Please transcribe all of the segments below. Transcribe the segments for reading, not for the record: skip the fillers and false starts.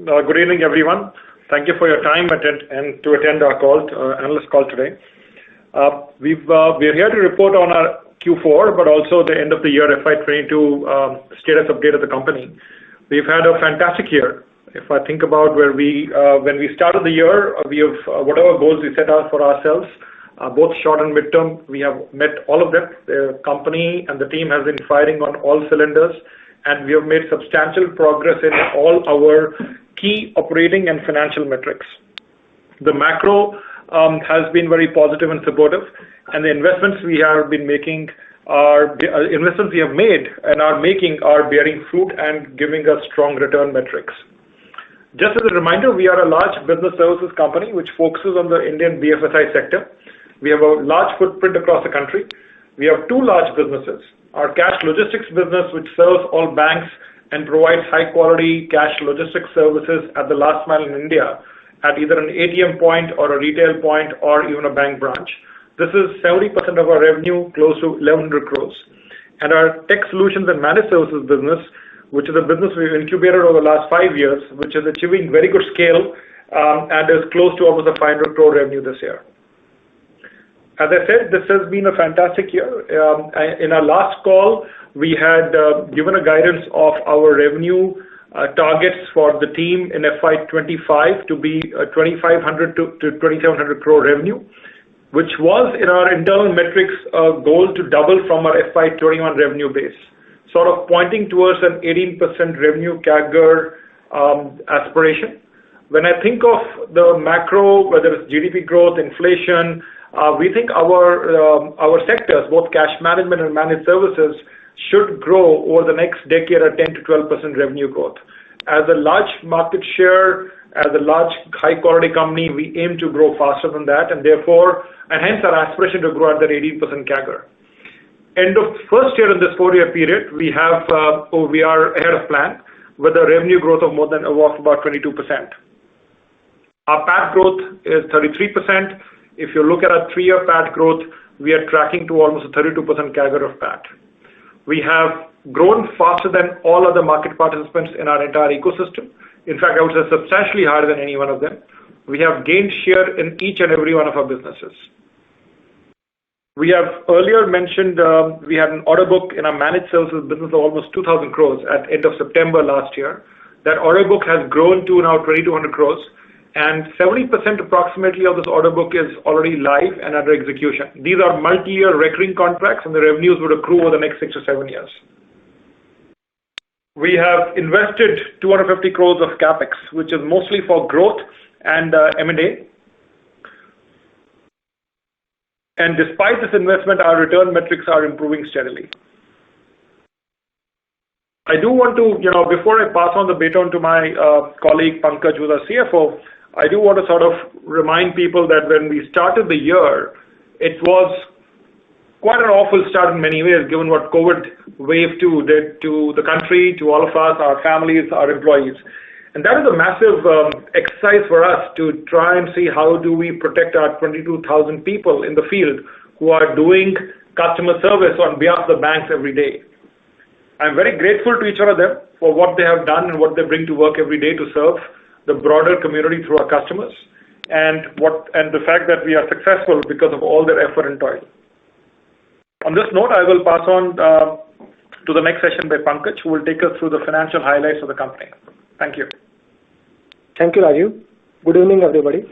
Good evening, everyone. Thank you for your time and to attend our analyst call today. We're here to report on our Q4, but also the end of the year FY22 status update of the company. We've had a fantastic year. If I think about when we started the year, we have whatever goals we set out for ourselves, both short and midterm, we have met all of them. The company and the team has been firing on all cylinders, and we have made substantial progress in all our key operating and financial metrics. The macro has been very positive and supportive, and the investments we have been making investments we have made and are making are bearing fruit and giving us strong return metrics. Just as a reminder, we are a large business services company which focuses on the Indian BFSI sector. We have a large footprint across the country. We have two large businesses. Our cash logistics business, which serves all banks and provides high quality cash logistics services at the last mile in India at either an ATM point or a retail point or even a bank branch. This is 70% of our revenue, close to 1,100 crores. And our tech solutions and managed services business, which is a business we've incubated over the last 5 years, which is achieving very good scale and is close to almost a 500 crore revenue this year. As I said, this has been a fantastic year. In our last call, we had given a guidance of our revenue targets for the team in FY25 to be 2,500 to 2,700 crore revenue, which was in our internal metrics a goal to double from our FY21 revenue base, sort of pointing towards an 18% revenue CAGR aspiration. When I think of the macro, whether it's GDP growth, inflation, we think our sectors, both cash management and managed services, should grow over the next decade at 10 to 12% revenue growth. As a large market share, as a large high quality company, we aim to grow faster than that, and hence our aspiration to grow at that 18% CAGR. End of first year in this 4-year period, we are ahead of plan with a revenue growth of about 22%. Our PAT growth is 33%. If you look at our 3-year PAT growth, we are tracking to almost a 32% CAGR of PAT. We have grown faster than all other market participants in our entire ecosystem. In fact, I would say substantially higher than any one of them. We have gained share in each and every one of our businesses. We have earlier mentioned we had an order book in our managed services business of almost 2,000 crores at end of September last year. That order book has grown to now 2,200 crores, and 70% approximately of this order book is already live and under execution. These are multi-year recurring contracts, and the revenues would accrue over the next 6 or 7 years. We have invested 250 crores of capex, which is mostly for growth and M&A. And despite this investment, our return metrics are improving steadily. I do want to, before I pass on the baton to my colleague Pankaj, who's our CFO, I do want to sort of remind people that when we started the year, it was quite an awful start in many ways, given what COVID wave 2 did to the country, to all of us, our families, our employees. And that is a massive exercise for us to try and see how do we protect our 22,000 people in the field who are doing customer service on behalf of the banks every day. I'm very grateful to each one of them for what they have done and what they bring to work every day to serve the broader community through our customers, and the fact that we are successful because of all their effort and toil. On this note, I will pass on to the next session by Pankaj, who will take us through the financial highlights of the company. Thank you. Thank you, Rajiv. Good evening, everybody.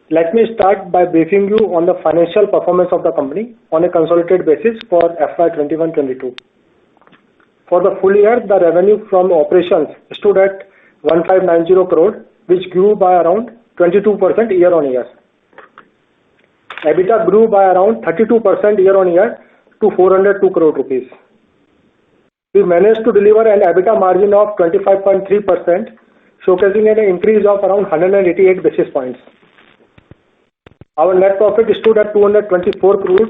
Let me start by briefing you on the financial performance of the company on a consolidated basis for FY21-22. For the full year, the revenue from operations stood at 1590 crore, which grew by around 22% year-on-year. EBITDA grew by around 32% year-on-year to 402 crore rupees. We managed to deliver an EBITDA margin of 25.3%, showcasing an increase of around 188 basis points. Our net profit stood at 224 crore,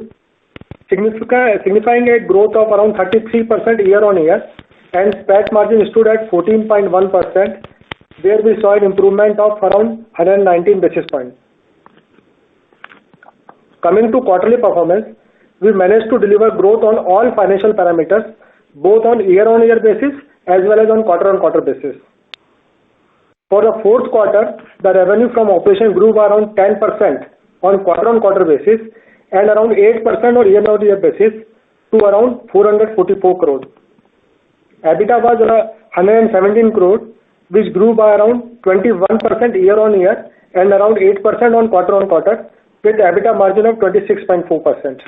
signifying a growth of around 33% year-on-year, and PAT margin stood at 14.1%, where we saw an improvement of around 119 basis points. Coming to quarterly performance, we managed to deliver growth on all financial parameters, both on year-on-year basis as well as on quarter-on-quarter basis. For the fourth quarter, the revenue from operation grew by around 10% on quarter-on-quarter basis and around 8% on year-on-year basis to around 444 crore. EBITDA was 117 crore, which grew by around 21% year-on-year and around 8% on quarter-on-quarter, with EBITDA margin of 26.4%.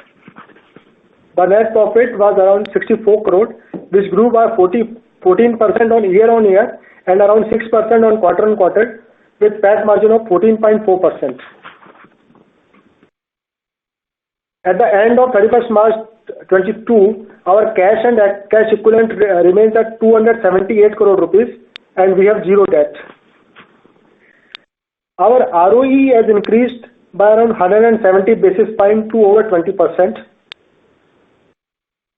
The net profit was around 64 crore, which grew by 14% on year-on-year and around 6% on quarter-on-quarter, with PAT margin of 14.4%. At the end of 31st March 2022, our cash and cash equivalent remains at 278 crore rupees, and we have zero debt. Our ROE has increased by around 170 basis points to over 20%.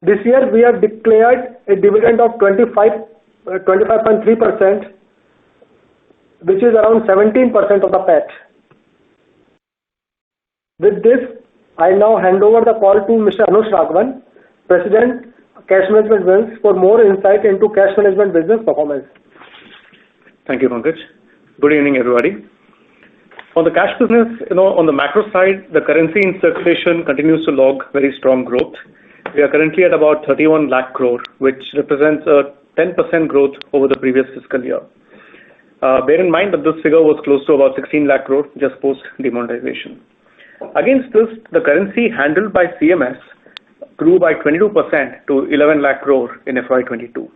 This year, we have declared a dividend of 25.3%, which is around 17% of the PAT. With this, I now hand over the call to Mr. Anush Raghavan, President, Cash Management Business, for more insight into cash management business performance. Thank you, Pankaj. Good evening, everybody. On the cash business, on the macro side, the currency in circulation continues to log very strong growth. We are currently at about 31 lakh crore, which represents a 10% growth over the previous fiscal year. Bear in mind that this figure was close to about 16 lakh crore just post demonetization. Against this, the currency handled by CMS grew by 22% to 11 lakh crore in FY22.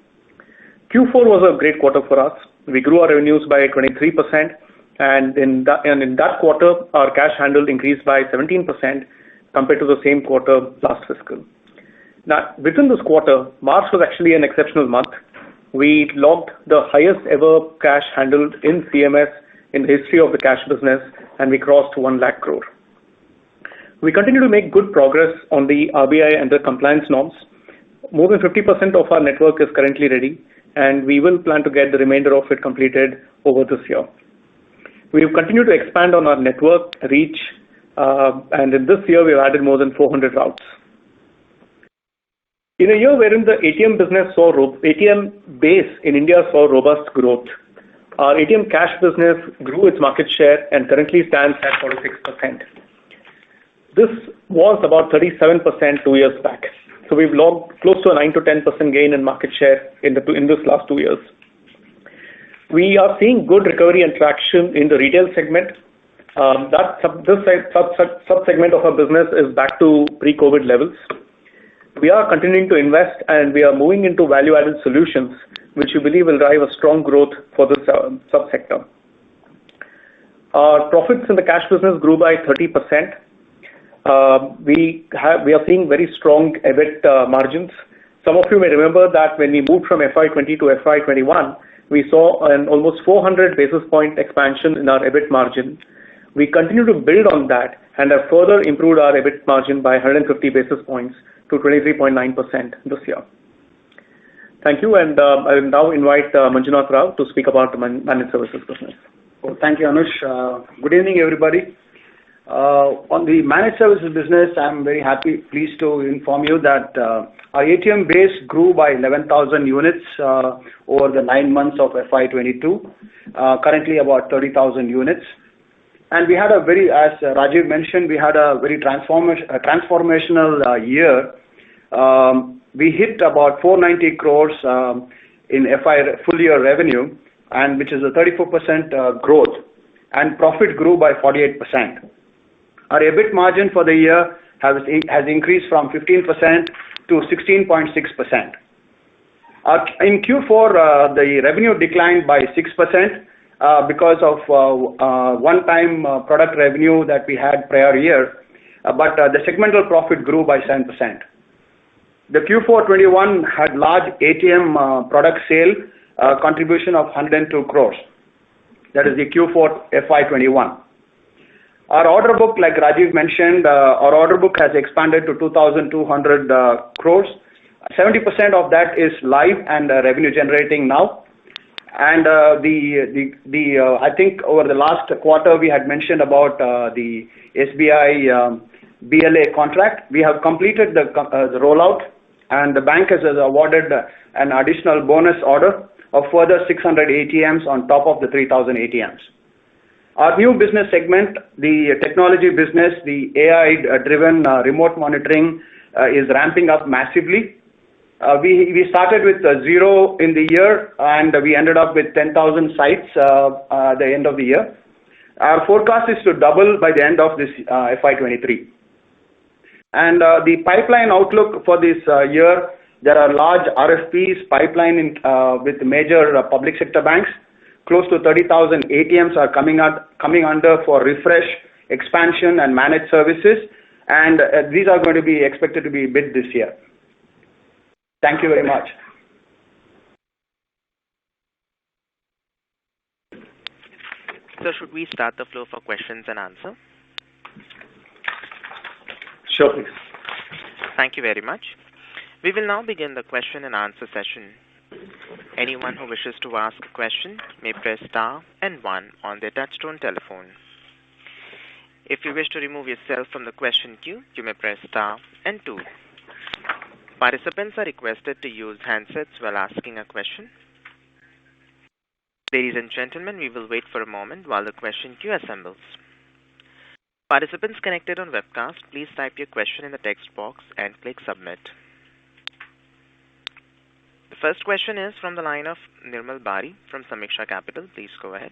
Q4 was a great quarter for us. We grew our revenues by 23%, and in that quarter, our cash handled increased by 17% compared to the same quarter last fiscal. Now, within this quarter, March was actually an exceptional month. We logged the highest ever cash handled in CMS in the history of the cash business, and we crossed 1 lakh crore. We continue to make good progress on the RBI and the compliance norms. More than 50% of our network is currently ready, and we will plan to get the remainder of it completed over this year. We have continued to expand on our network reach, and in this year, we have added more than 400 routes. In a year wherein the ATM base in India saw robust growth, our ATM cash business grew its market share and currently stands at 46%. This was about 37% 2 years back. So we've logged close to a 9 to 10% gain in market share in this last 2 years. We are seeing good recovery and traction in the retail segment. This sub-segment of our business is back to pre-COVID levels. We are continuing to invest, and we are moving into value-added solutions, which we believe will drive a strong growth for this sub-sector. Our profits in the cash business grew by 30%. We are seeing very strong EBIT margins. Some of you may remember that when we moved from FY20 to FY21, we saw an almost 400 basis point expansion in our EBIT margin. We continue to build on that and have further improved our EBIT margin by 150 basis points to 23.9% this year. Thank you, and I will now invite Manjunath Rao to speak about the managed services business. Well, thank you, Anush. Good evening, everybody. On the managed services business, I'm very pleased to inform you that our ATM base grew by 11,000 units over the 9 months of FY22, currently about 30,000 units. And we had as Rajiv mentioned, we had a very transformational year. We hit about 490 crores in FY full year revenue, and which is a 34% growth, and profit grew by 48%. Our EBIT margin for the year has increased from 15% to 16.6%. In Q4, the revenue declined by 6% because of one-time product revenue that we had prior year, but the segmental profit grew by 7%. The Q4/21 had large ATM product sale contribution of 102 crores. That is the Q4FY21. Our order book, like Rajiv mentioned, our order book has expanded to 2,200 crores. 70% of that is live and revenue generating now. And I think over the last quarter we had mentioned about the SBI BLA contract. We have completed the rollout, and the bank has awarded an additional bonus order of further 600 ATMs on top of the 3,000 ATMs. Our new business segment, the technology business, the AI-driven remote monitoring is ramping up massively. We started with 0 in the year, and we ended up with 10,000 sites at the end of the year. Our forecast is to double by the end of this FY23. And the pipeline outlook for this year, there are large RFPs pipeline with major public sector banks. Close to 30,000 ATMs are coming under for refresh, expansion, and managed services, and these are going to be expected to be bid this year. Thank you very much. So should we start the floor for questions and answer? Sure, please. Thank you very much. We will now begin the question and answer session. Anyone who wishes to ask a question may press star and 1 on their touchtone telephone. If you wish to remove yourself from the question queue, you may press star and 2. Participants are requested to use handsets while asking a question. Ladies and gentlemen, we will wait for a moment while the question queue assembles. Participants connected on webcast, please type your question in the text box and click submit. The first question is from the line of Nirmal Bari from Samiksha Capital. Please go ahead.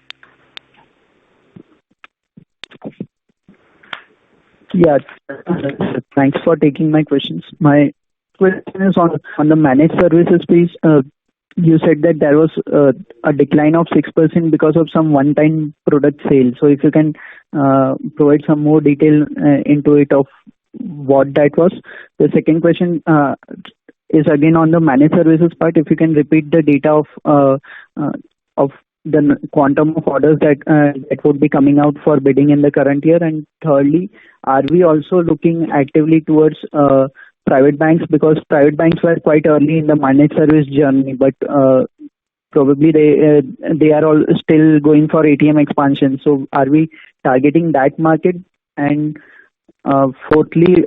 Yeah, thanks for taking my questions. My question is on the managed services piece. You said that there was a decline of 6% because of some one-time product sale. So if you can provide some more detail into it of what that was. The second question is again on the managed services part. If you can repeat the data of the quantum of orders that would be coming out for bidding in the current year. And thirdly, are we also looking actively towards private banks, because private banks were quite early in the managed service journey, but probably they are all still going for ATM expansion. So are we targeting that market? And fourthly,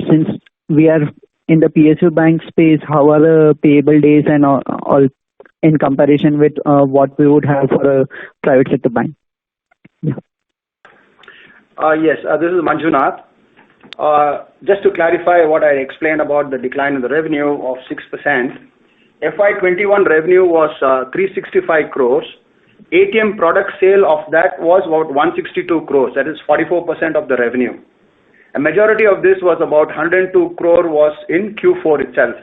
since we are in the PSU bank space, how are the payable days and all in comparison with what we would have for a private sector bank? Yeah. Yes, this is Manjunath. Just to clarify what I explained about the decline in the revenue of 6%, FY21 revenue was 365 crores. ATM product sale of that was about 162 crores. That is 44% of the revenue. A majority of this was about 102 crore was in Q4 itself.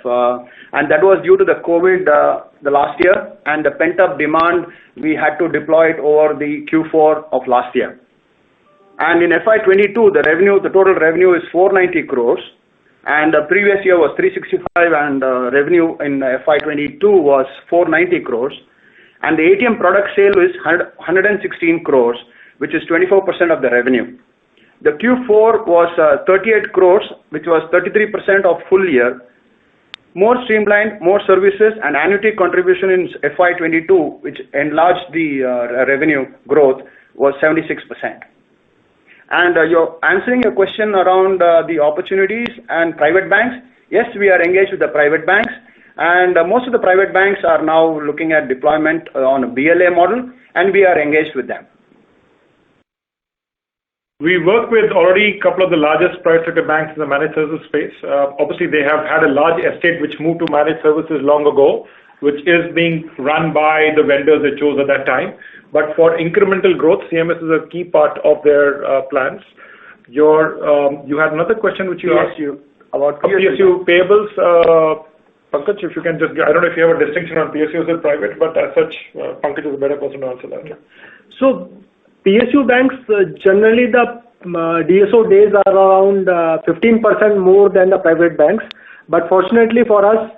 And that was due to the COVID the last year, and the pent-up demand we had to deploy it over the Q4 of last year. And in FY22, the total revenue is 490 crores, and the previous year was 365, and revenue in FY22 was 490 crores. And the ATM product sale is 116 crores, which is 24% of the revenue. The Q4 was 38 crores, which was 33% of full year. More streamlined, more services, and annuity contribution in FY22, which enlarged the revenue growth, was 76%. And you're answering your question around the opportunities and private banks. Yes, we are engaged with the private banks, and most of the private banks are now looking at deployment on a BLA model, and we are engaged with them. We work with already a couple of the largest private sector banks in the managed services space. Obviously, they have had a large estate which moved to managed services long ago, which is being run by the vendors they chose at that time. But for incremental growth, CMS is a key part of their plans. You had another question which you asked about PSU payables. Pankaj, if you can just, I don't know if you have a distinction on PSUs and private, but as such, Pankaj is a better person to answer that. So, PSU banks, generally the DSO days are around 15% more than the private banks. But fortunately for us,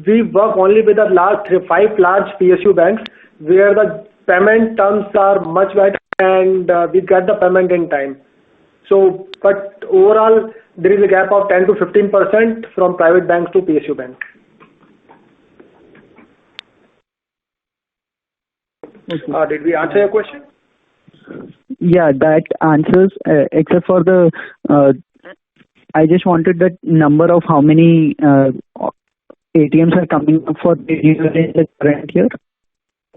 we work only with the 5 large PSU banks where the payment terms are much better and we get the payment in time. So, but overall, there is a gap of 10 to 15% from private banks to PSU banks. Did we answer your question? Yeah, that answers, except for I just wanted the number of how many ATMs are coming up for renewal in the current year?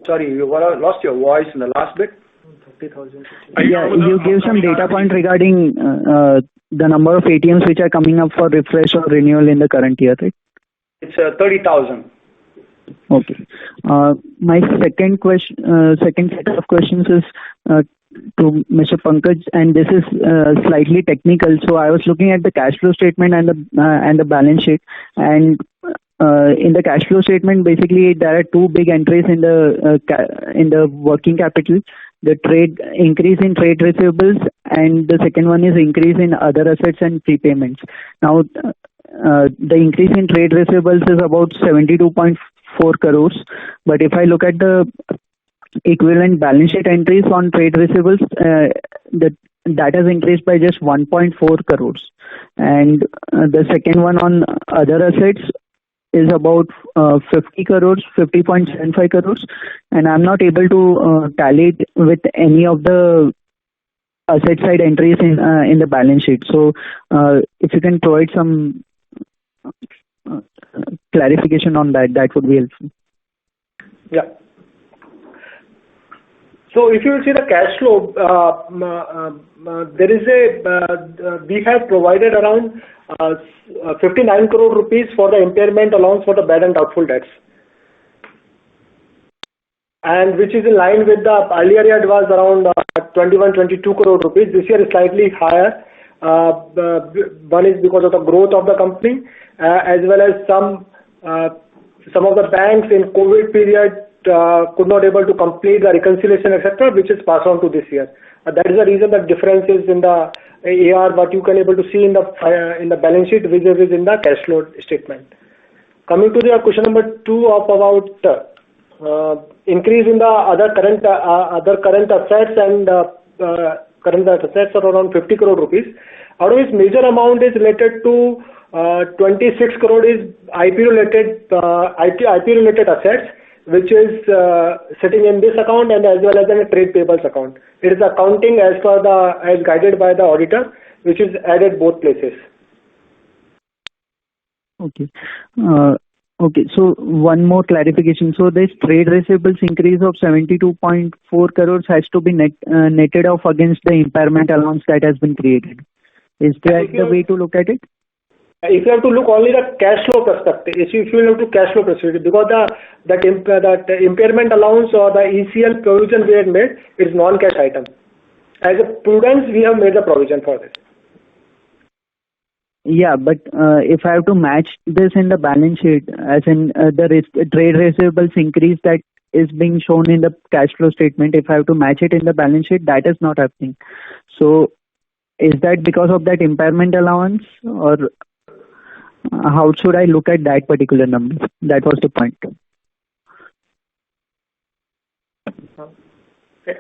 Sorry, you lost your voice in the last bit. 30,000. Yeah, you gave some data point regarding the number of ATMs which are coming up for refresh or renewal in the current year, right? It's 30,000. Okay. My second set of questions is to Mr. Pankaj, and this is slightly technical. So I was looking at the cash flow statement and the balance sheet, and in the cash flow statement, basically there are two big entries in the working capital. The increase in trade receivables, and the second one is increase in other assets and prepayments. Now, the increase in trade receivables is about 72.4 crores, but if I look at the equivalent balance sheet entries on trade receivables, that has increased by just 1.4 crores, and the second one on other assets is about 50 crores, 50.75 crores, and I'm not able to tally it with any of the asset side entries in the balance sheet. So if you can provide some clarification on that would be helpful. Yeah. So if you will see the cash flow, we have provided around 59 crore rupees for the impairment allowance for the bad and doubtful debts, and which is in line with the earlier year. It was around 21-22 crore rupees. This year is slightly higher. One is because of the growth of the company, as well as some of the banks in COVID period could not able to complete the reconciliation, etc., which is passed on to this year. That is the reason the difference is in the AR, what you can able to see in the balance sheet, which is in the cash flow statement. Coming to the question number 2 of about increase in the other current assets and current assets are around 50 crore rupees. Out of which major amount is related to 26 crore is IP related assets, which is sitting in this account and as well as in a trade payables account. It is accounting as guided by the auditor, which is added both places. Okay. Okay. So one more clarification. So this trade receivables increase of 72.4 crores has to be netted off against the impairment allowance that has been created. Is that the way to look at it? If you have to look only the cash flow perspective, if you look to cash flow perspective, because that impairment allowance or the ECL provision we had made is non-cash item. As a prudence, we have made the provision for this. Yeah, but if I have to match this in the balance sheet, as in the trade receivables increase that is being shown in the cash flow statement, if I have to match it in the balance sheet, that is not happening. So is that because of that impairment allowance, or how should I look at that particular number? That was the point.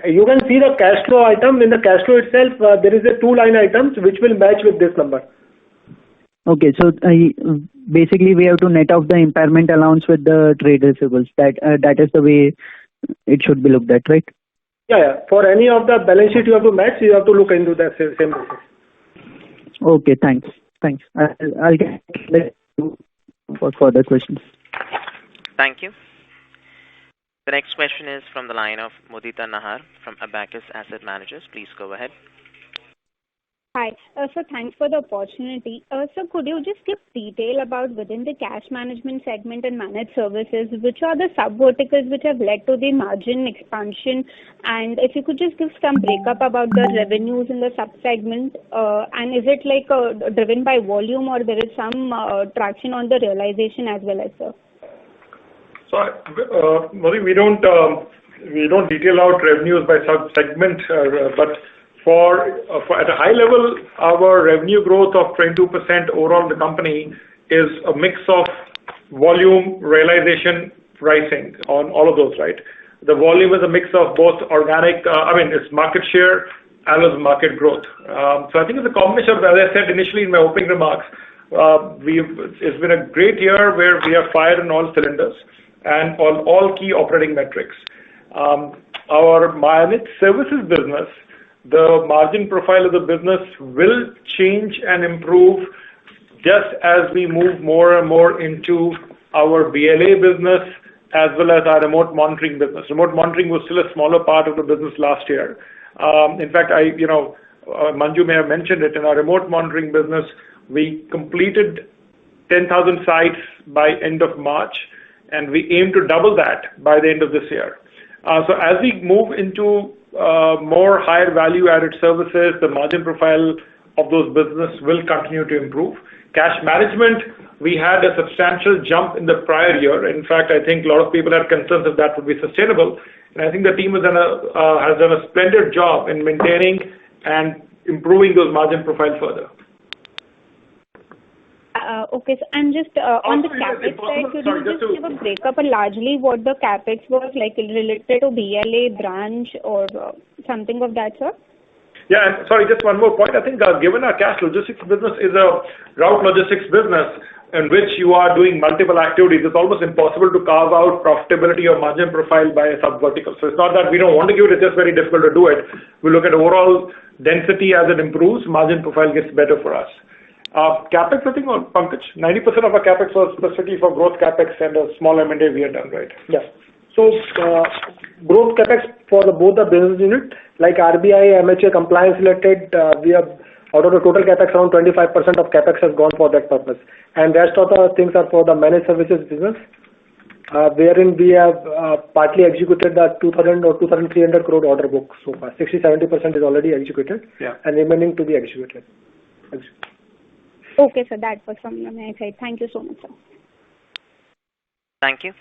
You can see the cash flow item. In the cash flow itself, there is a 2 line items which will match with this number. Okay, so basically we have to net off the impairment allowance with the trade receivables. That is the way it should be looked at, right? Yeah. For any of the balance sheet you have to match, you have to look into the same basis. Okay, thanks. I'll get for further questions. Thank you. The next question is from the line of Mudita Nahar from Abacus Asset Managers. Please go ahead. Hi. So thanks for the opportunity. So could you just give detail about within the cash management segment and managed services, which are the sub-verticals which have led to the margin expansion? And if you could just give some breakup about the revenues in the sub-segment, and is it like driven by volume or there is some traction on the realization as well as sir? So, Modi, we don't detail out revenues by sub-segment, but for at a high level, our revenue growth of 22% overall in the company is a mix of volume, realization, pricing on all of those, right? The volume is a mix of both organic, it's market share as well as market growth. So I think it's a combination of, as I said initially in my opening remarks, it's been a great year where we have fired on all cylinders and on all key operating metrics. Our managed services business, the margin profile of the business will change and improve just as we move more and more into our BLA business, as well as our remote monitoring business. Remote monitoring was still a smaller part of the business last year. In fact, Manju may have mentioned it, in our remote monitoring business, we completed 10,000 sites by end of March, and we aim to double that by the end of this year. So as we move into more higher value-added services, the margin profile of those businesses will continue to improve. Cash management, we had a substantial jump in the prior year. In fact, I think a lot of people had concerns if that would be sustainable. And I think the team has done a splendid job in maintaining and improving those margin profiles further. Okay, so, and just on the CapEx side, could you just give a breakup and largely what the CapEx was like related to BLA branch or something of that sort? Yeah, and sorry, just one more point. I think given our cash logistics business is a route logistics business in which you are doing multiple activities, it's almost impossible to carve out profitability or margin profile by a sub-vertical. So it's not that we don't want to give it, it's just very difficult to do it. We look at overall density as it improves, margin profile gets better for us. CapEx, I think, on Pankaj, 90% of our CapEx was specifically for growth CapEx and a small M&A we had done, right? Yes. So growth CapEx for both the business unit, like RBI, MHA compliance related, we have out of the total CapEx, around 25% of CapEx has gone for that purpose. And rest of the things are for the managed services business, wherein we have partly executed the 2,000 or 2,300 crore order book so far. 60-70% is already executed, and remaining to be executed. Okay, so that was from my side. Thank you so much, sir. Thank you.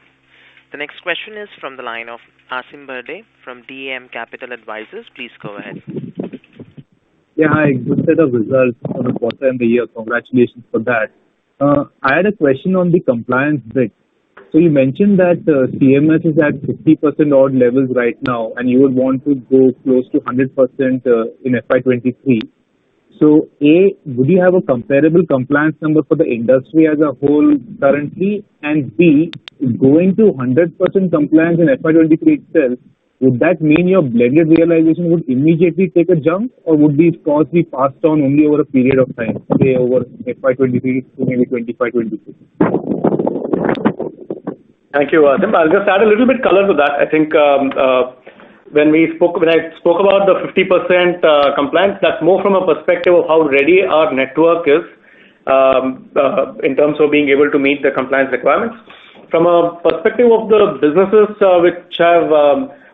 The next question is from the line of Asim Bhade from DAM Capital Advisors. Please go ahead. Yeah, hi. Good set of results for the quarter and the year. Congratulations for that. I had a question on the compliance bit. So you mentioned that CMS is at 50% odd levels right now, and you would want to go close to 100% in FY23. So A, would you have a comparable compliance number for the industry as a whole currently? And B, going to 100% compliance in FY23 itself, would that mean your blended realization would immediately take a jump, or would these costs be passed on only over a period of time, say over FY23 to maybe 25-26? Thank you, Asim. I'll just add a little bit color to that. I think when I spoke about the 50% compliance, that's more from a perspective of how ready our network is in terms of being able to meet the compliance requirements. From a perspective of the businesses which have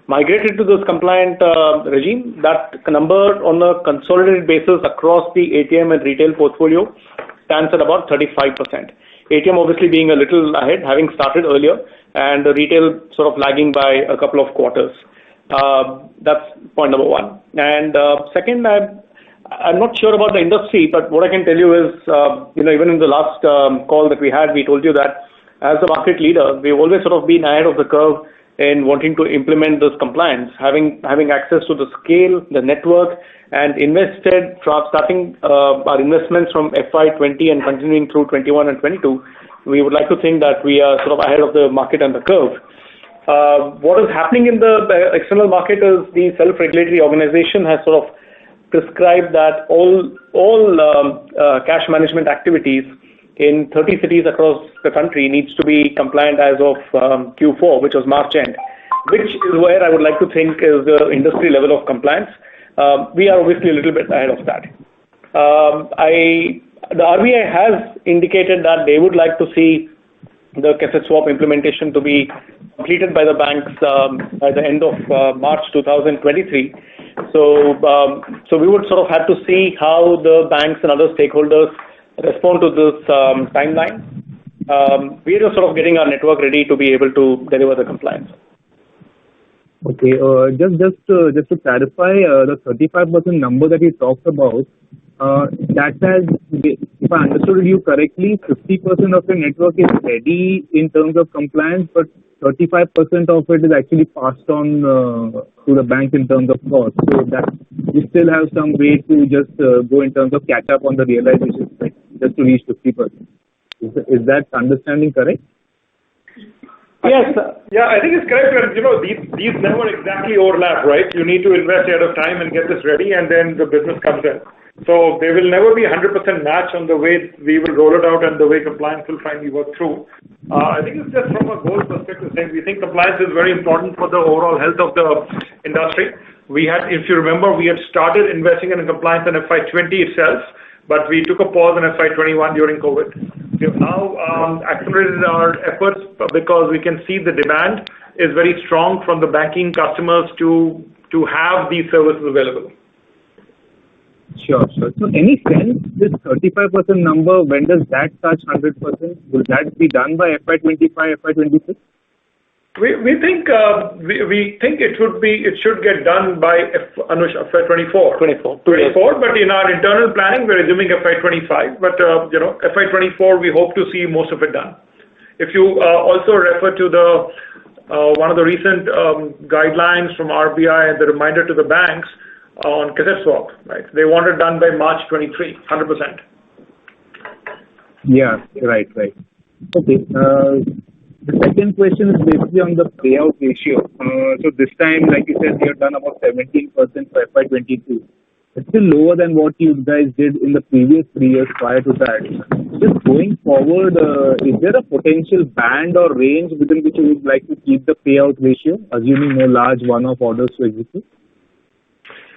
migrated to this compliant regime, that number on a consolidated basis across the ATM and retail portfolio stands at about 35%. ATM obviously being a little ahead, having started earlier, and the retail sort of lagging by a couple of quarters. That's point number one. And second, I'm not sure about the industry, but what I can tell you is, even in the last call that we had, we told you that as a market leader, we've always sort of been ahead of the curve in wanting to implement this compliance, having access to the scale, the network, and starting our investments from FY20 and continuing through 21 and 22. We would like to think that we are sort of ahead of the market and the curve. What is happening in the external market is the self-regulatory organization has sort of prescribed that all cash management activities in 30 cities across the country needs to be compliant as of Q4, which was March end, which is where I would like to think is the industry level of compliance. We are obviously a little bit ahead of that. The RBI has indicated that they would like to see the cassette swap implementation to be completed by the banks by the end of March 2023. So we would sort of have to see how the banks and other stakeholders respond to this timeline. We are just sort of getting our network ready to be able to deliver the compliance. Okay, just to clarify, the 35% number that you talked about, that has, if I understood you correctly, 50% of the network is ready in terms of compliance, but 35% of it is actually passed on to the bank in terms of cost. So that you still have some way to just go in terms of catch up on the realization just to reach 50%. Is that understanding correct? Yes. Yeah, I think it's correct. And, these never exactly overlap, right? You need to invest ahead of time and get this ready, and then the business comes in. So there will never be 100% match on the way we will roll it out and the way compliance will finally work through. I think it's just from a goal perspective saying we think compliance is very important for the overall health of the industry. We had, if you remember, we had started investing in compliance in FY20 itself, but we took a pause in FY21 during COVID. We have now accelerated our efforts because we can see the demand is very strong from the banking customers to have these services available. Sure. So any sense, this 35% number, when does that touch 100%? Will that be done by FY25, FY26? We think it should get done by FY24. 24. But in our internal planning, we're assuming FY25. But FY24, we hope to see most of it done. If you also refer to the one of the recent guidelines from RBI and the reminder to the banks on cassette swap, right? They want it done by March 23, 100%. Yeah, right. Okay. The second question is basically on the payout ratio. So this time, like you said, you have done about 17% for FY22. It's still lower than what you guys did in the previous 3 years prior to that. Just going forward, is there a potential band or range within which you would like to keep the payout ratio, assuming no large one-off orders to execute?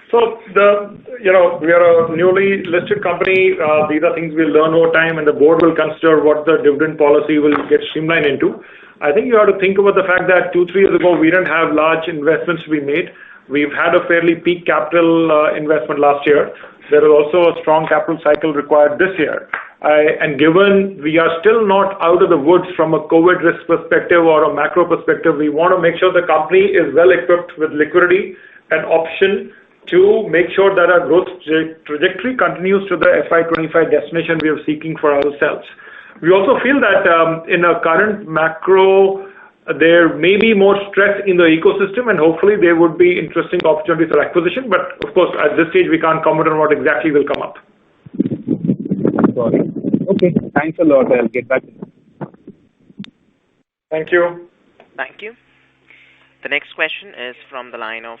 So we are a newly listed company. These are things we'll learn over time, and the board will consider what the dividend policy will get streamlined into. I think you have to think about the fact that 2-3 years ago we didn't have large investments to be made. We've had a fairly peak capital investment last year. There is also a strong capital cycle required this year. And given we are still not out of the woods from a COVID risk perspective or a macro perspective, we want to make sure the company is well equipped with liquidity and option to make sure that our growth trajectory continues to the FY25 destination we are seeking for ourselves. We also feel that in a current macro, there may be more stress in the ecosystem, and hopefully there would be interesting opportunities for acquisition. But of course, at this stage, we can't comment on what exactly will come up. Got it. Okay, thanks a lot. I'll get back to you. Thank you. Thank you. The next question is from the line of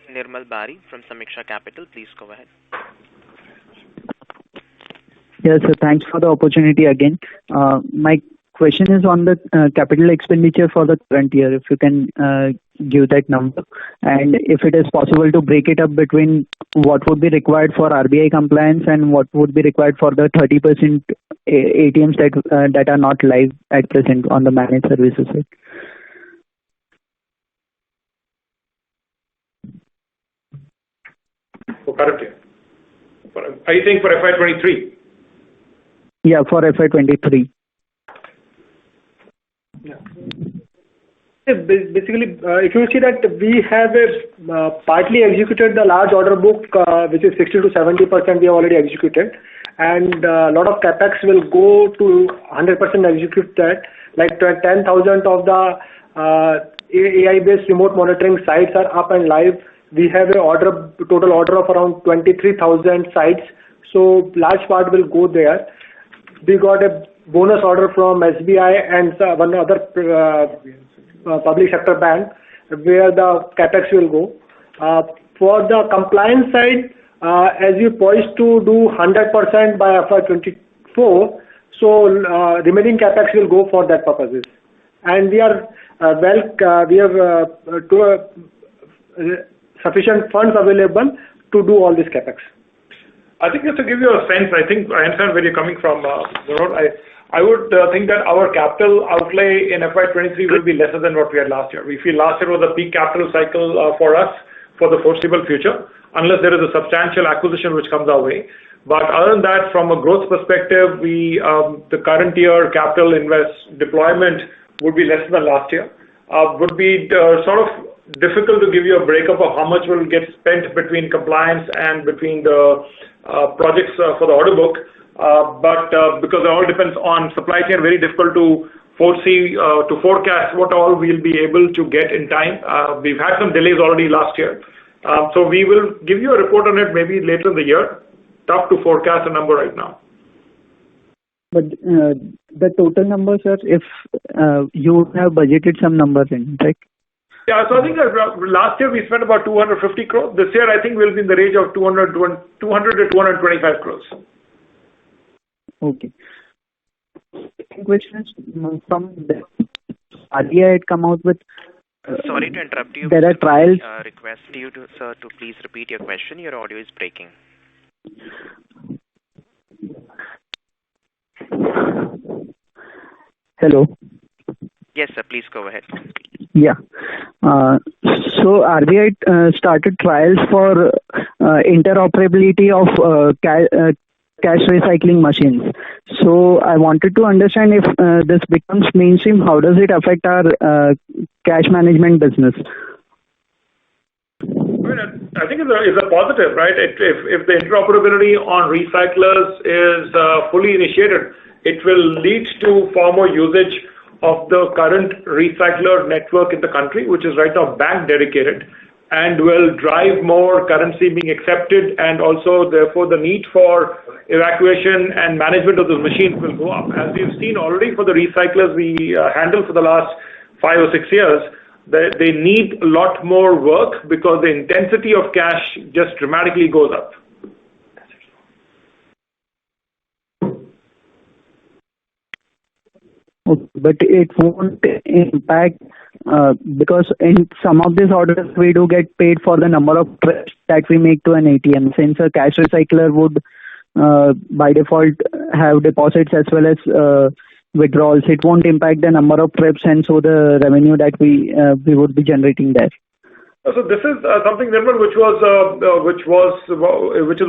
Nirmal Bari from Samiksha Capital. Please go ahead. Yes, sir. Thanks for the opportunity again. My question is on the capital expenditure for the current year. If you can give that number, and if it is possible to break it up between what would be required for RBI compliance and what would be required for the 30% ATMs that are not live at present on the managed services side. For current year. Are you saying for FY23? Yeah, for FY23. Yeah. Basically, if you see that we have partly executed the large order book, which is 60 to 70% we have already executed, and a lot of capex will go to 100% execute that. Like 10,000 of the AI-based remote monitoring sites are up and live. We have a total order of around 23,000 sites, so large part will go there. We got a bonus order from SBI and one other public sector bank where the capex will go. For the compliance side, as we poised to do 100% by FY24, so remaining capex will go for that purposes. And we have sufficient funds available to do all this capex. I think just to give you a sense, I think I understand where you're coming from. I would think that our capital outlay in FY23 will be lesser than what we had last year. We feel last year was a peak capital cycle for us for the foreseeable future, unless there is a substantial acquisition which comes our way. But other than that, from a growth perspective, the current year capital deployment would be less than last year. Would be sort of difficult to give you a breakup of how much will get spent between compliance and between the projects for the order book. But because it all depends on supply chain, very difficult to forecast what all we'll be able to get in time. We've had some delays already last year. So we will give you a report on it maybe later in the year. Tough to forecast a number right now. But the total number, sir, if you have budgeted some numbers in, right? Yeah, so I think last year we spent about 250 crores. This year I think we'll be in the range of 200 to 225 crores. Okay. Second question is from the RBI had come out with. Sorry to interrupt you. There are trials. Request you to, sir, to please repeat your question. Your audio is breaking. Hello. Yes, sir. Please go ahead. Yeah. So RBI started trials for interoperability of cash recycling machines. So I wanted to understand if this becomes mainstream, how does it affect our cash management business? I think it's a positive, right? If the interoperability on recyclers is fully initiated, it will lead to far more usage of the current recycler network in the country, which is right now bank dedicated, and will drive more currency being accepted, and also therefore the need for evacuation and management of those machines will go up. As we've seen already for the recyclers we handle for the last 5 or 6 years, they need a lot more work because the intensity of cash just dramatically goes up. But it won't impact because in some of these orders we do get paid for the number of trips that we make to an ATM. Since a cash recycler would by default have deposits as well as withdrawals, it won't impact the number of trips and so the revenue that we would be generating there. So this is something different, which is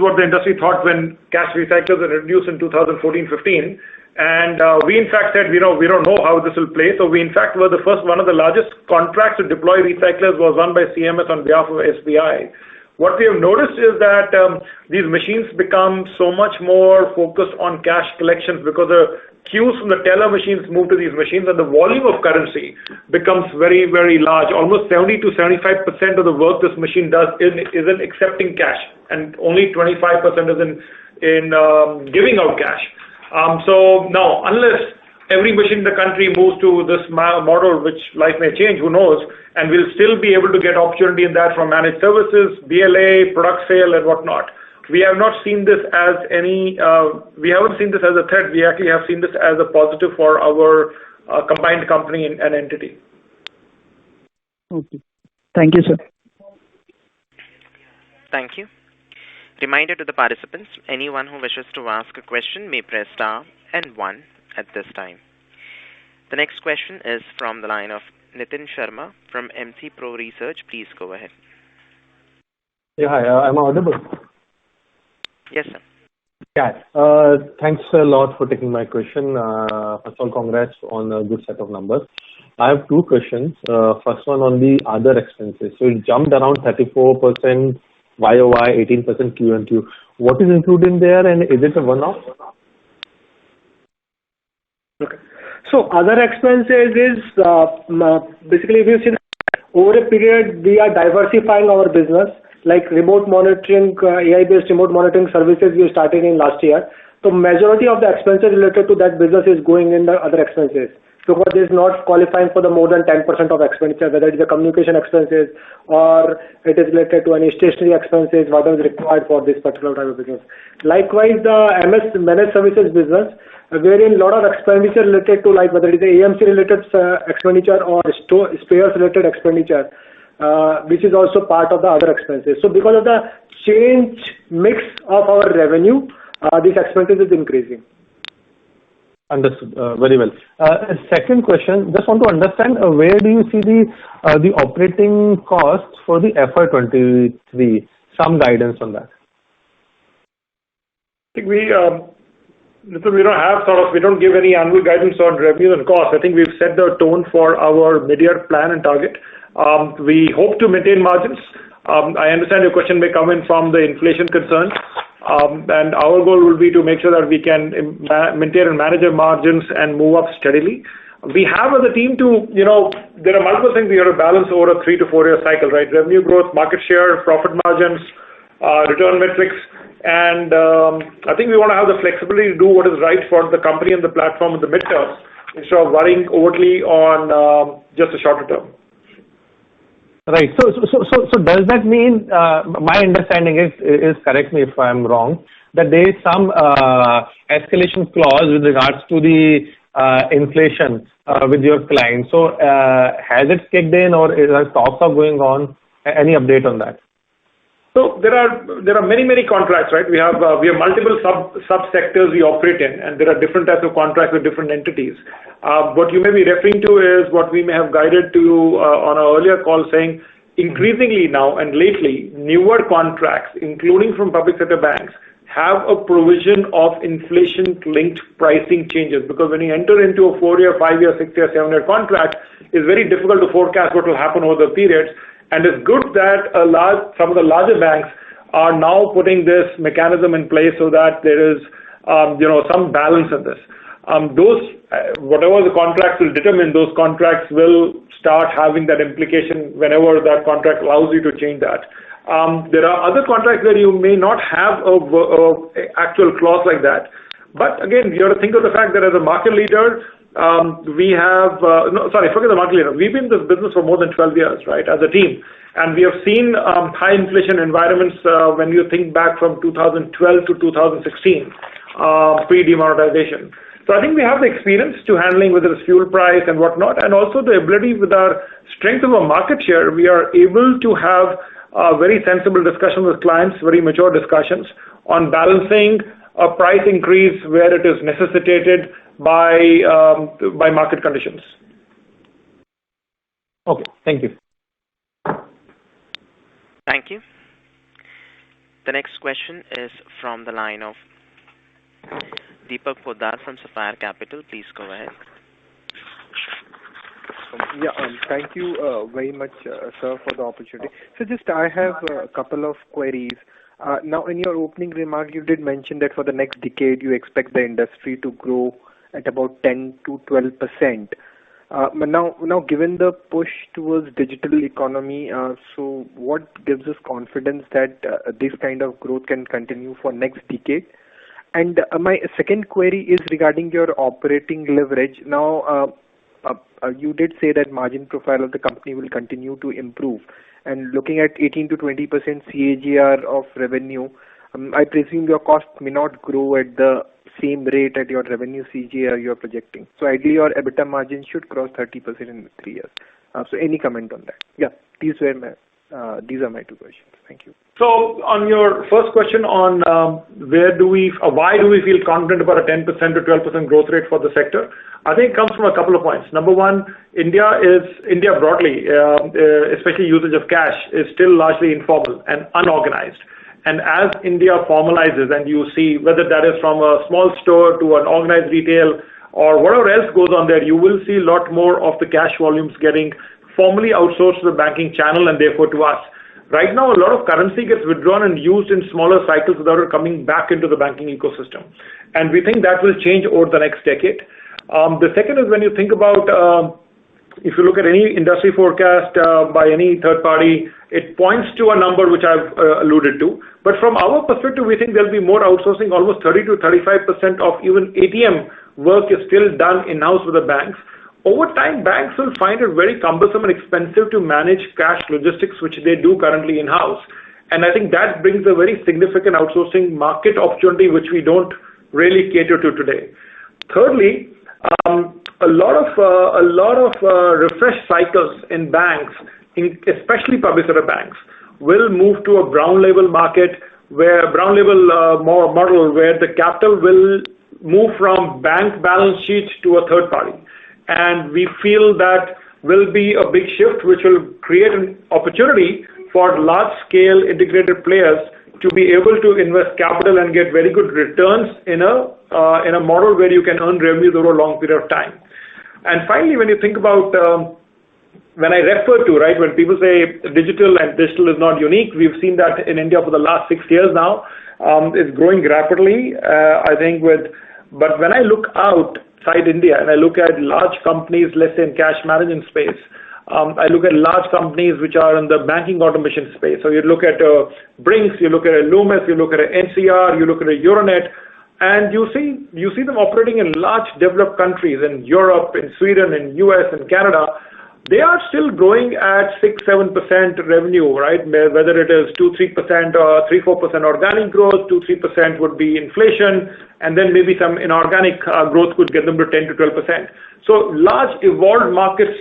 what the industry thought when cash recyclers were introduced in 2014-15. And we in fact said, we don't know how this will play. So we in fact were the first, one of the largest contracts to deploy recyclers was won by CMS on behalf of SBI. What we have noticed is that these machines become so much more focused on cash collections because the queues from the teller machines move to these machines, and the volume of currency becomes very, very large. Almost 70 to 75% of the work this machine does is in accepting cash, and only 25% is in giving out cash. So now, unless every machine in the country moves to this model, which life may change, who knows, and we'll still be able to get opportunity in that from managed services, BLA, product sale, and whatnot. We have not seen this as we haven't seen this as a threat. We actually have seen this as a positive for our combined company and entity. Okay. Thank you, sir. Thank you. Reminder to the participants, anyone who wishes to ask a question may press star and 1 at this time. The next question is from the line of Nitin Sharma from MC Pro Research. Please go ahead. Yeah, hi. I'm audible. Yes, sir. Yeah. Thanks a lot for taking my question. First of all, congrats on a good set of numbers. I have 2 questions. First one on the other expenses. So it jumped around 34% YOY, 18% Q&Q. What is included in there, and is it a one-off? Okay. So other expenses is basically we've seen over a period we are diversifying our business, like remote monitoring, AI-based remote monitoring services we started in last year. So majority of the expenses related to that business is going in the other expenses. So what is not qualifying for the more than 10% of expenditure, whether it is the communication expenses or it is related to any stationary expenses, whatever is required for this particular type of business. Likewise, the MS managed services business, wherein a lot of expenditure related to like whether it is the AMC related expenditure or spares related expenditure, which is also part of the other expenses. So because of the change mix of our revenue, these expenses is increasing. Understood. Very well. Second question, just want to understand where do you see the operating costs for the FY23? Some guidance on that. I think we don't give any annual guidance on revenue and cost. I think we've set the tone for our mid-year plan and target. We hope to maintain margins. I understand your question may come in from the inflation concerns. And our goal will be to make sure that we can maintain and manage our margins and move up steadily. We have as a team to, there are multiple things we have to balance over a 3 to 4 year cycle, right? Revenue growth, market share, profit margins, return metrics, And I think we want to have the flexibility to do what is right for the company and the platform in the midterm instead of worrying overtly on just a shorter term. Right. So does that mean, my understanding is correct me if I'm wrong, that there is some escalation clause with regards to the inflation with your clients. So has it kicked in, or talks are going on? Any update on that? So there are many contracts, right? We have multiple subsectors we operate in, and there are different types of contracts with different entities. What you may be referring to is what we may have guided to on our earlier call, saying increasingly now and lately, newer contracts, including from public sector banks, have a provision of inflation-linked pricing changes, because when you enter into a 4-year, 5-year, 6-year, 7-year contract, it's very difficult to forecast what will happen over the periods. And it's good that some of the larger banks are now putting this mechanism in place so that there is, some balance in this. Whatever the contracts will determine, those contracts will start having that implication whenever that contract allows you to change that. There are other contracts where you may not have a actual clause like that. But again, you have to think of the fact that as a market leader, forget the market leader. We've been in this business for more than 12 years, right, as a team. And we have seen high inflation environments when you think back from 2012 to 2016, pre-demonetization. So I think we have the experience to handling whether it's fuel price and whatnot, and also the ability with our strength of our market share, we are able to have very sensible discussions with clients, very mature discussions on balancing a price increase where it is necessitated by market conditions. Okay, thank you. Thank you. The next question is from the line of Deepak Poddar from Sapphire Capital. Please go ahead. Thank you very much, sir, for the opportunity. So I have a couple of queries. Now, in your opening remark, you did mention that for the next decade, you expect the industry to grow at about 10 to 12%. But now, given the push towards digital economy, so what gives us confidence that this kind of growth can continue for next decade? And my second query is regarding your operating leverage. Now, you did say that margin profile of the company will continue to improve. And looking at 18 to 20% CAGR of revenue, I presume your cost may not grow at the same rate at your revenue CAGR you are projecting. So ideally, your EBITDA margin should cross 30% in 3 years. So any comment on that? Yeah, these are my two questions. Thank you. So on your first question on why do we feel confident about a 10% to 12% growth rate for the sector? I think it comes from a couple of points. Number one, India broadly, especially usage of cash, is still largely informal and unorganized. And as India formalizes, and you see whether that is from a small store to an organized retail or whatever else goes on there, you will see a lot more of the cash volumes getting formally outsourced to the banking channel and therefore to us. Right now, a lot of currency gets withdrawn and used in smaller cycles without it coming back into the banking ecosystem. And we think that will change over the next decade. The second is when you think about, if you look at any industry forecast by any third party, it points to a number which I've alluded to. But from our perspective, we think there'll be more outsourcing. Almost 30 to 35% of even ATM work is still done in-house with the banks. Over time, banks will find it very cumbersome and expensive to manage cash logistics, which they do currently in-house. And I think that brings a very significant outsourcing market opportunity, which we don't really cater to today. Thirdly, a lot of refresh cycles in banks, especially public sector banks, will move to a brown label market, model where the capital will move from bank balance sheet to a third party. And we feel that will be a big shift, which will create an opportunity for large-scale integrated players to be able to invest capital and get very good returns in a model where you can earn revenues over a long period of time. And finally, when you think about when I refer to, right, when people say digital and digital is not unique, we've seen that in India for the last 6 years now. It's growing rapidly, I think. But when I look outside India and I look at large companies, let's say in cash management space, I look at large companies which are in the banking automation space. So you look at Brinks, you look at Loomis, you look at NCR, you look at Euronet, and you see them operating in large developed countries in Europe, in Sweden, in US, and Canada. They are still growing at 6-7% revenue, right? Whether it is 2-3% or 3-4% organic growth, 2-3% would be inflation, and then maybe some inorganic growth could get them to 10-12%. So large evolved markets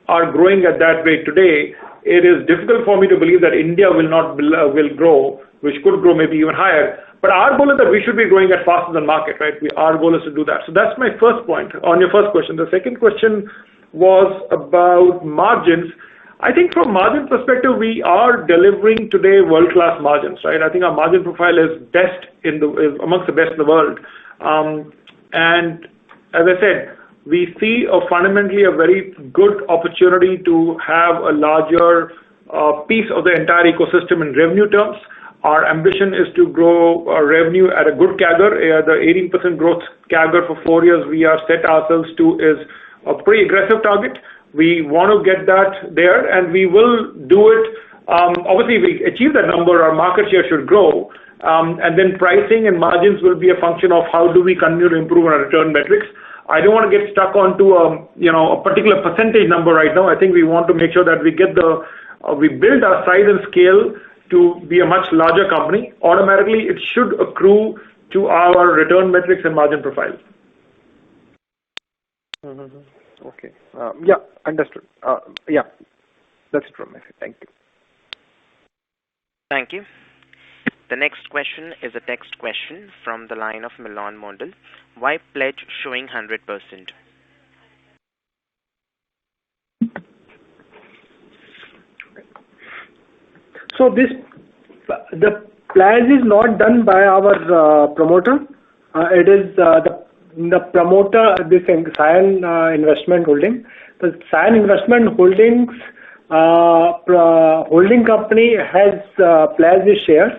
are growing at that rate today. It is difficult for me to believe that India will grow, which could grow maybe even higher. But our goal is that we should be growing at faster than market, right? Our goal is to do that. So that's my first point on your first question. The second question was about margins. I think from margin perspective, we are delivering today world-class margins, right? I think our margin profile is amongst the best in the world. And as I said, we see fundamentally a very good opportunity to have a larger piece of the entire ecosystem in revenue terms. Our ambition is to grow our revenue at a good CAGR. The 18% growth CAGR for 4 years we are set ourselves to is a pretty aggressive target. We want to get that there, and we will do it. Obviously, if we achieve that number, our market share should grow, and then pricing and margins will be a function of how do we continue to improve our return metrics. I don't want to get stuck onto a particular percentage number right now. I think we want to make sure that we build our size and scale to be a much larger company. Automatically, it should accrue to our return metrics and margin profile. Mm-hmm. Okay. Yeah, understood. Yeah, that's it from my side. Thank you. Thank you. The next question is a text question from the line of Milan Mondal. Why pledge showing 100%? So the pledge is not done by our promoter. It is the promoter, this Sion Investment Holding. The Sion Investment Holdings holding company has pledged its shares,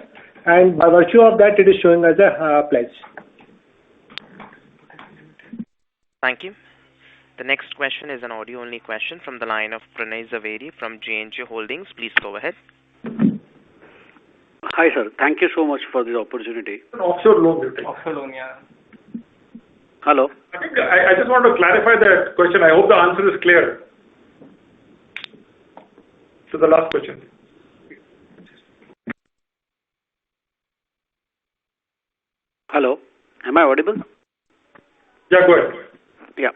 and by virtue of that, it is showing as a pledge. Thank you. The next question is an audio-only question from the line of Pranay Zaveri from J&J Holdings. Please go ahead. Hi, sir. Thank you so much for this opportunity. Offshore loan. Offshore loan, yeah. Hello. I think I just want to clarify that question. I hope the answer is clear. So the last question. Hello. Am I audible? Yeah, go ahead. Yeah.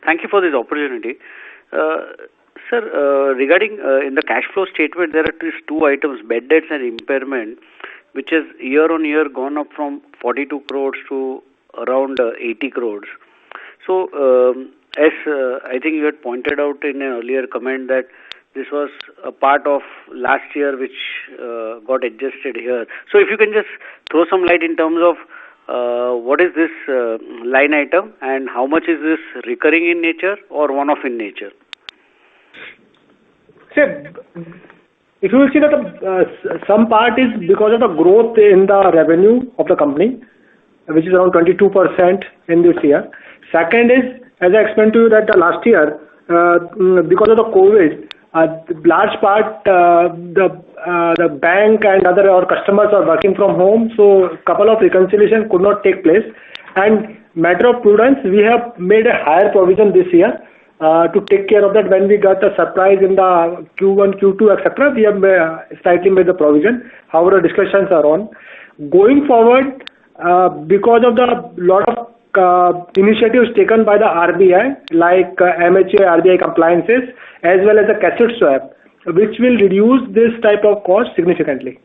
Thank you for this opportunity. Sir, regarding in the cash flow statement, there are at least two items, bad debts and impairment, which has year-on-year gone up from 42 crores to around 80 crores. So, as I think you had pointed out in an earlier comment that this was a part of last year which got adjusted here. So if you can just throw some light in terms of what is this line item and how much is this recurring in nature or one-off in nature? If you will see that some part is because of the growth in the revenue of the company, which is around 22% in this year. Second is, as I explained to you that last year, because of the COVID, large part the bank and other our customers are working from home, so a couple of reconciliation could not take place. And matter of prudence, we have made a higher provision this year to take care of that. When we got a surprise in the Q1, Q2, etc., we have slightly made the provision. However, discussions are on. Going forward, because of the lot of initiatives taken by the RBI, like MHA, RBI compliances, as well as the cassette swap, which will reduce this type of cost significantly.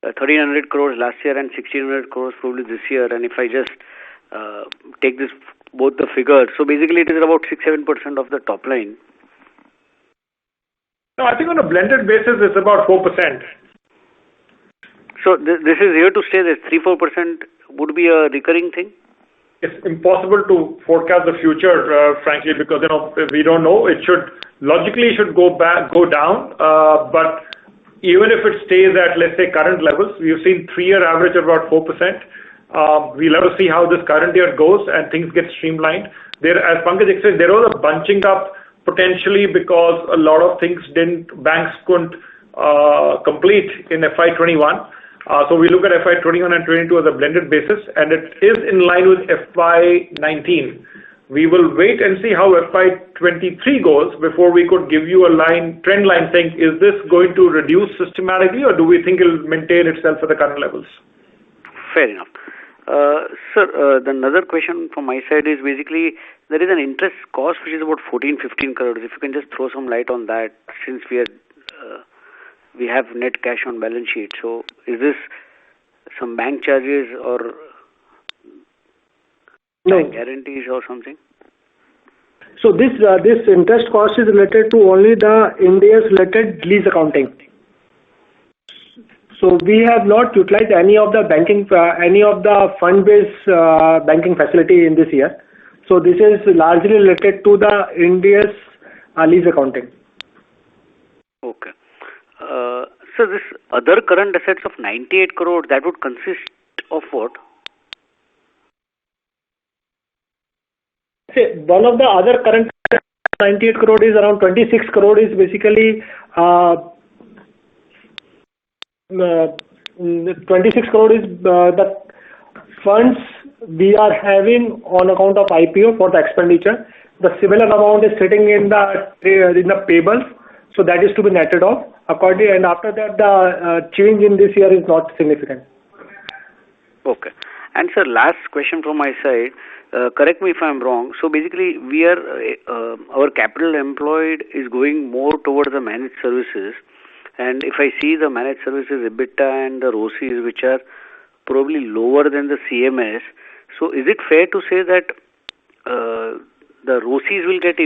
Uh, 1,300 crores last year and 1,600 crores probably this year. And if I just take this both the figures, so basically it is about 6-7% of the top line. No, I think on a blended basis, it's about 4%. So this is here to stay. This 3-4% would be a recurring thing. It's impossible to forecast the future, frankly, because we don't know. It should logically go down, but even if it stays at, let's say, current levels, we've seen 3-year average of about 4%. We'll have to see how this current year goes and things get streamlined. There, as Pankaj explained, there was a bunching up potentially because a lot of things banks couldn't complete in FY21. So we look at FY21 and 22 as a blended basis, and it is in line with FY19. We will wait and see how FY23 goes before we could give you a trend line saying, is this going to reduce systematically or do we think it will maintain itself at the current levels? Fair enough. Sir, another question from my side is basically there is an interest cost which is about 14-15 crores. If you can just throw some light on that, since we have net cash on balance sheet. So is this some bank charges or bank guarantees or something? So this interest cost is related to only the India's related lease accounting. So we have not utilized any of the fund-based banking facility in this year. So this is largely related to the India's lease accounting. Okay. So this other current assets of 98 crore, that would consist of what? See, one of the other current 98 crore is around 26 crore is basically 26 crore is the funds we are having on account of IPO for the expenditure. The similar amount is sitting in the payables, so that is to be netted off accordingly. And after that, the change in this year is not significant. Okay. And sir, last question from my side. Correct me if I'm wrong. So basically, we are our capital employed is going more towards the managed services. And if I see the managed services EBITDA and the ROCEs, which are probably lower than the CMS, so is it fair to say that the ROCEs will get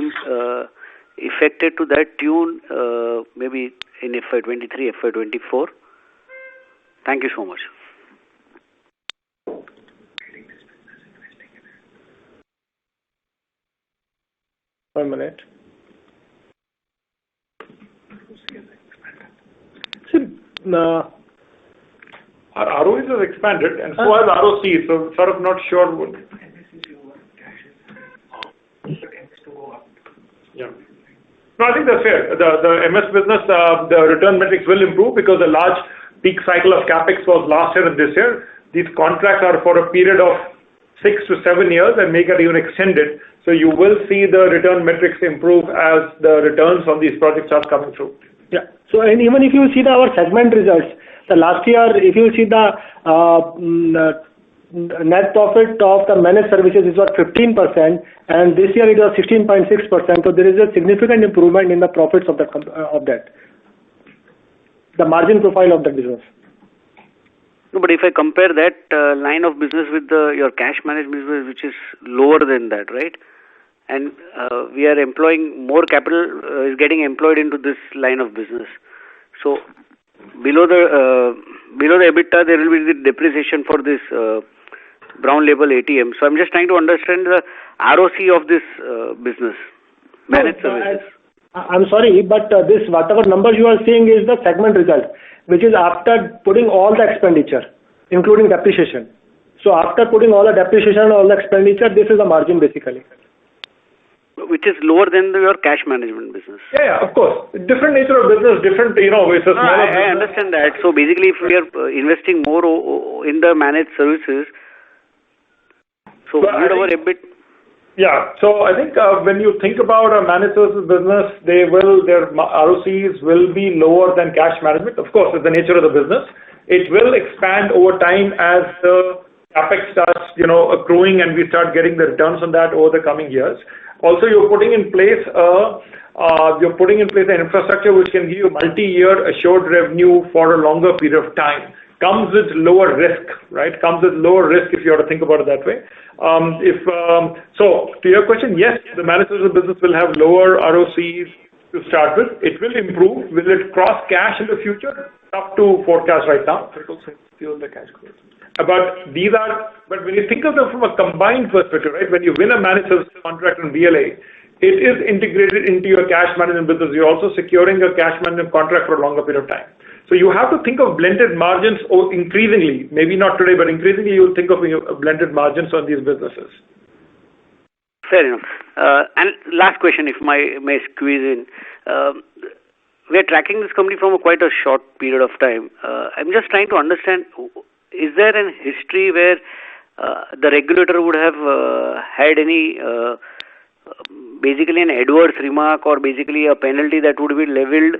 affected to that tune maybe in FY23, FY24? Thank you so much. 1 minute. Our ROEs have expanded and so has ROC, so sort of not sure what. Yeah. No, I think that's fair. The MS business, the return metrics will improve because the large peak cycle of capex was last year and this year. These contracts are for a period of 6 to 7 years and may get even extended. So you will see the return metrics improve as the returns on these projects are coming through. Yeah. So, and even if you see our segment results, the last year, if you see the net profit of the managed services is what 15%, and this year it was 16.6%. So there is a significant improvement in the profits of that, the margin profile of the business. No, but if I compare that line of business with your cash management business, which is lower than that, right? And we are employing more capital is getting employed into this line of business. So below the EBITDA, there will be the depreciation for this brown label ATM. So I'm just trying to understand the ROC of this business, managed services. I'm sorry, but this whatever numbers you are seeing is the segment result, which is after putting all the expenditure, including depreciation. So after putting all the depreciation and all the expenditure, this is the margin basically. Which is lower than your cash management business. Yeah, of course. Different nature of business, different, it's a smaller business. I understand that. So basically, if we are investing more in the managed services, so would our EBIT... Yeah, so I think when you think about a managed services business, their ROCs will be lower than cash management. Of course, it's the nature of the business. It will expand over time as the capex starts, accruing and we start getting the returns on that over the coming years. Also, you're putting in place an infrastructure which can give you multi-year assured revenue for a longer period of time. Comes with lower risk, right? Comes with lower risk if you were to think about it that way. So to your question, yes, the managed services business will have lower ROCs to start with. It will improve. Will it cross cash in the future? Tough to forecast right now. It also fuel the cash growth. But when you think of them from a combined perspective, right? When you win a managed service contract on BLA, it is integrated into your cash management business. You're also securing a cash management contract for a longer period of time. So you have to think of blended margins increasingly, maybe not today, but increasingly you'll think of blended margins on these businesses. Fair enough. And last question, if I may squeeze in. We are tracking this company from quite a short period of time. I'm just trying to understand, is there a history where the regulator would have had any, basically an adverse remark or basically a penalty that would be leveled?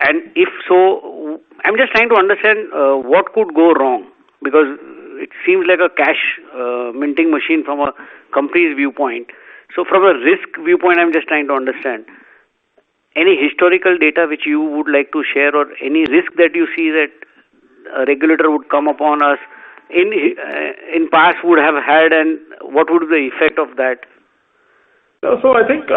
And if so, I'm just trying to understand what could go wrong, because it seems like a cash minting machine from a company's viewpoint. So from a risk viewpoint, I'm just trying to understand. Any historical data which you would like to share, or any risk that you see that a regulator would come upon us in past would have had, and what would be the effect of that? So I think,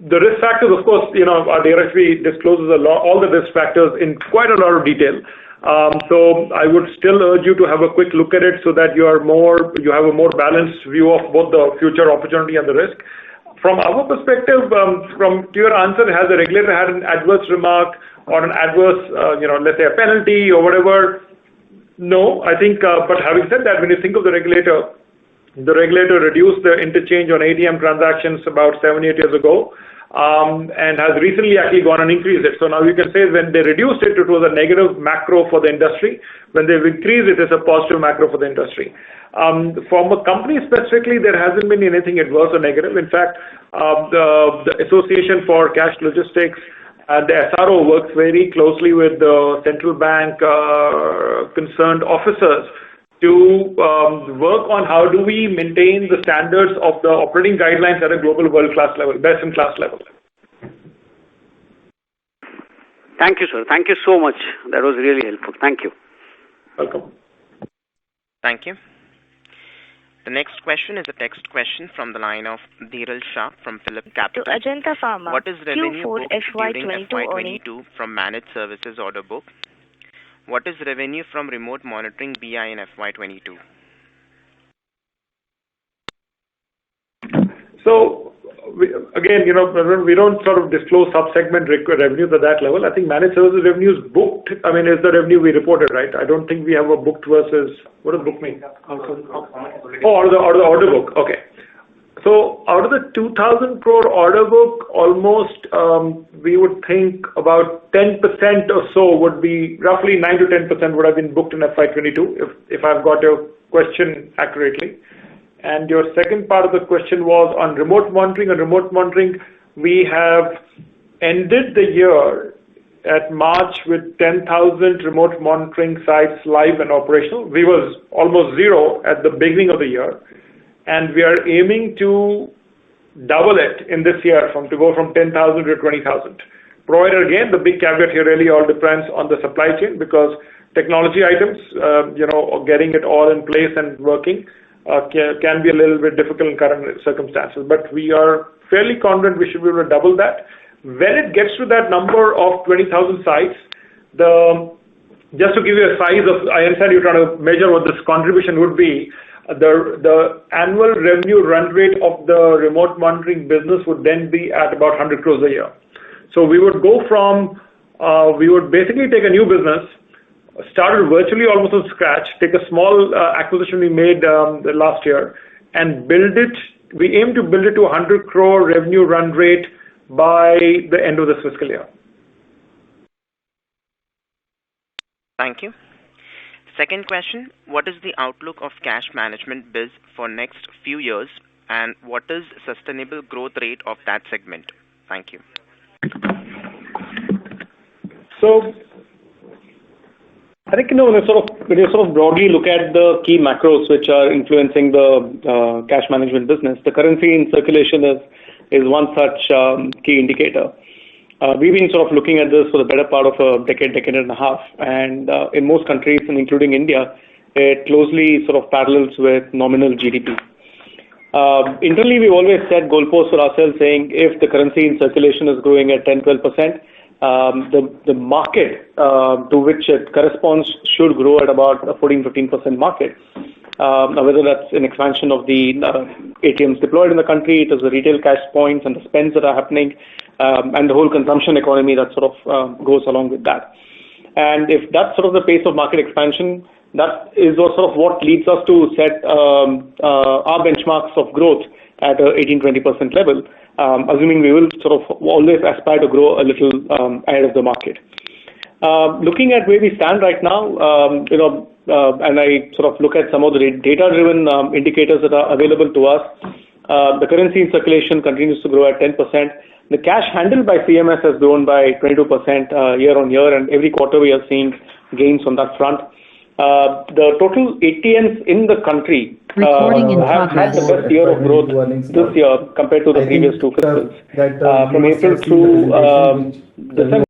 the risk factors, of course, our DRHP discloses all the risk factors in quite a lot of detail. So I would still urge you to have a quick look at it so that you have a more balanced view of both the future opportunity and the risk. From our perspective, to your answer, has the regulator had an adverse remark or an adverse, let's say a penalty or whatever? No, I think, but having said that, when you think of the regulator reduced the interchange on ATM transactions about 7-8 years ago, and has recently actually gone and increased it. So now you can say when they reduced it, it was a negative macro for the industry. When they've increased it, it's a positive macro for the industry. From a company specifically, there hasn't been anything adverse or negative. In fact, the Association for Cash Logistics and the SRO works very closely with the central bank concerned officers to work on how do we maintain the standards of the operating guidelines at a global world-class level, best-in-class level. Thank you, sir. Thank you so much. That was really helpful. Thank you. Welcome. Thank you. The next question is a text question from the line of Dhiral Shah from Phillip Capital. To Ajanta Pharma. What is revenue booked during Q4FY22 FY22 from managed services order book? What is revenue from remote monitoring BI in FY22? So, we don't sort of disclose sub-segment revenues at that level. I think managed services revenues booked, is the revenue we reported, right? I don't think we have a booked versus, what does book mean? Or the order book, okay. So out of the 2,000 crore order book, almost we would think about 10% or so would be, roughly 9 to 10% would have been booked in FY22, if I've got your question accurately. And your second part of the question was on remote monitoring. On remote monitoring, we have ended the year at March with 10,000 remote monitoring sites live and operational. We was almost zero at the beginning of the year. And we are aiming to double it in this year, to go from 10,000 to 20,000. Provided again, the big caveat here really all depends on the supply chain, because technology items, getting it all in place and working can be a little bit difficult in current circumstances. But we are fairly confident we should be able to double that. When it gets to that number of 20,000 sites, just to give you a size of, I understand you're trying to measure what this contribution would be. The annual revenue run rate of the remote monitoring business would then be at about 100 crores a year. So we would go from, we would basically take a new business, started virtually almost from scratch, take a small acquisition we made last year, and build it. We aim to build it to 100 crore revenue run rate by the end of this fiscal year. Thank you. Second question, what is the outlook of cash management biz for next few years, and what is sustainable growth rate of that segment? Thank you. So, I think, when you sort of broadly look at the key macros which are influencing the cash management business, the currency in circulation is one such key indicator. We've been sort of looking at this for the better part of a decade and a half, and in most countries, and including India, it closely sort of parallels with nominal GDP. Internally, we've always set goalposts for ourselves, saying if the currency in circulation is growing at 10-12%, the market to which it corresponds should grow at about a 14-15% market. Now, whether that's an expansion of the ATMs deployed in the country, it is the retail cash points and the spends that are happening, and the whole consumption economy that sort of goes along with that. And if that's sort of the pace of market expansion, that is sort of what leads us to set our benchmarks of growth at a 18-20% level, assuming we will sort of always aspire to grow a little ahead of the market. Looking at where we stand right now, and I sort of look at some of the data-driven indicators that are available to us, the currency in circulation continues to grow at 10%. The cash handled by CMS has grown by 22% year on year, and every quarter we are seeing gains on that front. The total ATMs in the country have had the best year of growth this year compared to the previous two fiscals. From April through December,